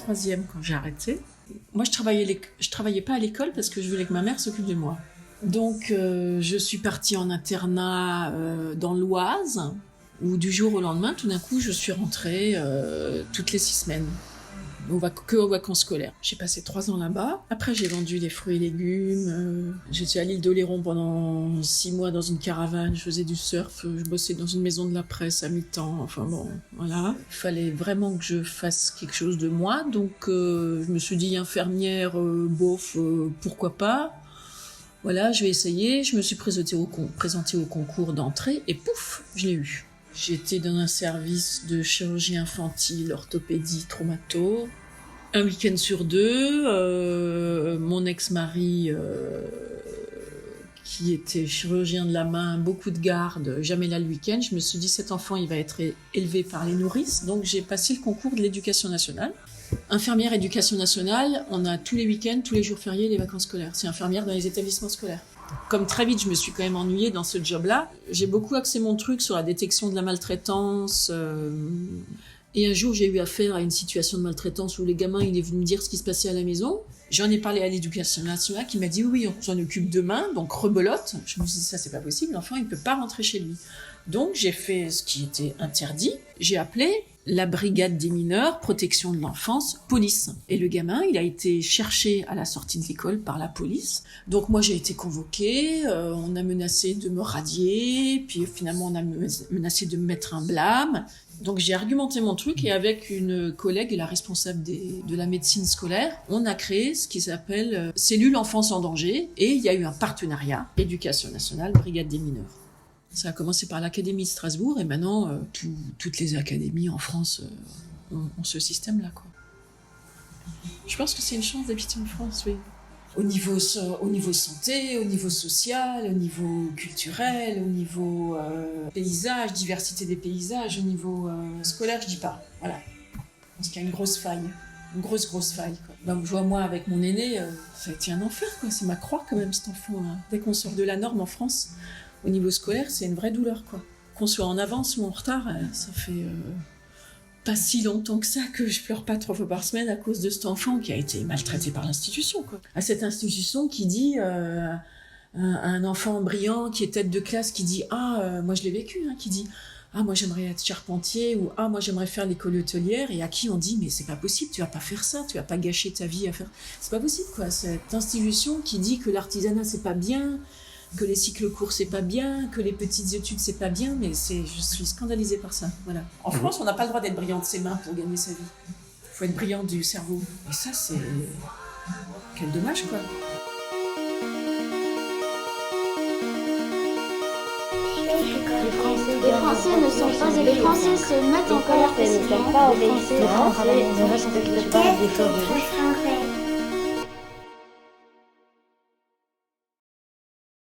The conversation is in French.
troisième quand j'ai arrêté. Moi, je travaillais pas à l'école parce que je voulais que ma mère s'occupe de moi. Donc, je suis partie en internat dans l'Oise, où du jour au lendemain, tout d'un coup, je suis rentrée toutes les 6 semaines. Aux vacances scolaires. J'ai passé 3 ans là-bas. Après, j'ai vendu des fruits et légumes. J'étais à l'île d'Oléron pendant 6 mois dans une caravane. Je faisais du surf. Je bossais dans une maison de la presse à mi-temps. Enfin bon, voilà. Il fallait vraiment que je fasse quelque chose de moi. Donc, je me suis dit, infirmière, pourquoi pas. Voilà, je vais essayer. Je me suis présentée au concours d'entrée et pouf, je l'ai eu. J'étais dans un service de chirurgie infantile, orthopédie, traumato. Un week-end sur 2, mon ex-mari, qui était chirurgien de la main, beaucoup de garde, jamais là le week-end, je me suis dit, cet enfant, il va être élevé par les nourrices. Donc j'ai passé le concours de l'éducation nationale. Infirmière éducation nationale, on a tous les week-ends, tous les jours fériés, les vacances scolaires. C'est infirmière dans les établissements scolaires. Comme très vite, je me suis quand même ennuyée dans ce job-là. J'ai beaucoup axé mon truc sur la détection de la maltraitance. Et un jour, j'ai eu affaire à une situation de maltraitance où les gamins, il est venu me dire ce qui se passait à la maison. J'en ai parlé à l'éducation nationale qui m'a dit oui, on s'en occupe demain, donc rebelote. Je me suis dit ça, c'est pas possible, l'enfant, il peut pas rentrer chez lui. Donc, j'ai fait ce qui était interdit. J'ai appelé la brigade des mineurs, protection de l'enfance, police. Et le gamin, il a été cherché à la sortie de l'école par la police. Donc moi, j'ai été convoquée, on a menacé de me radier, puis finalement, on a menacé de me mettre un blâme. Donc j'ai argumenté mon truc et avec une collègue, la responsable de la médecine scolaire, on a créé ce qui s'appelle cellule enfance en danger et il y a eu un partenariat, éducation nationale, brigade des mineurs. Ça a commencé par l'Académie de Strasbourg et maintenant, toutes les académies en France ont ce système-là, quoi. Je pense que c'est une chance d'habiter en France, oui. Au niveau santé, au niveau social, au niveau culturel, au niveau paysage, diversité des paysages, au niveau scolaire, je dis pas. Voilà. Parce qu'il y a une grosse faille. Une grosse faille, quoi. Ben, je vois, moi, avec mon aîné, ça a été un enfer, quoi. C'est ma croix, quand même, cet enfant, hein. Dès qu'on sort de la norme en France, au niveau scolaire, c'est une vraie douleur, quoi. Qu'on soit en avance ou en retard, ça fait pas si longtemps que ça que je pleure pas 3 fois par semaine à cause de cet enfant qui a été maltraité par l'institution, quoi. À cette institution qui dit un enfant brillant qui est tête de classe qui dit moi je l'ai vécu, hein, qui dit moi j'aimerais être charpentier ou moi j'aimerais faire l'école hôtelière, et à qui on dit mais c'est pas possible, tu vas pas faire ça, tu vas pas gâcher ta vie à faire, c'est pas possible, quoi. Cette institution qui dit que l'artisanat c'est pas bien, que les cycles courts c'est pas bien, que les petites études c'est pas bien, mais je suis scandalisée par ça, voilà. En France, on n'a pas le droit d'être brillant de ses mains pour gagner sa vie. Il faut être brillant du cerveau. Et ça, c'est... Quel dommage, quoi. Les Français ne sont pas... Les Français se mettent en colère facilement. Les Français ne respectent pas l'effort de...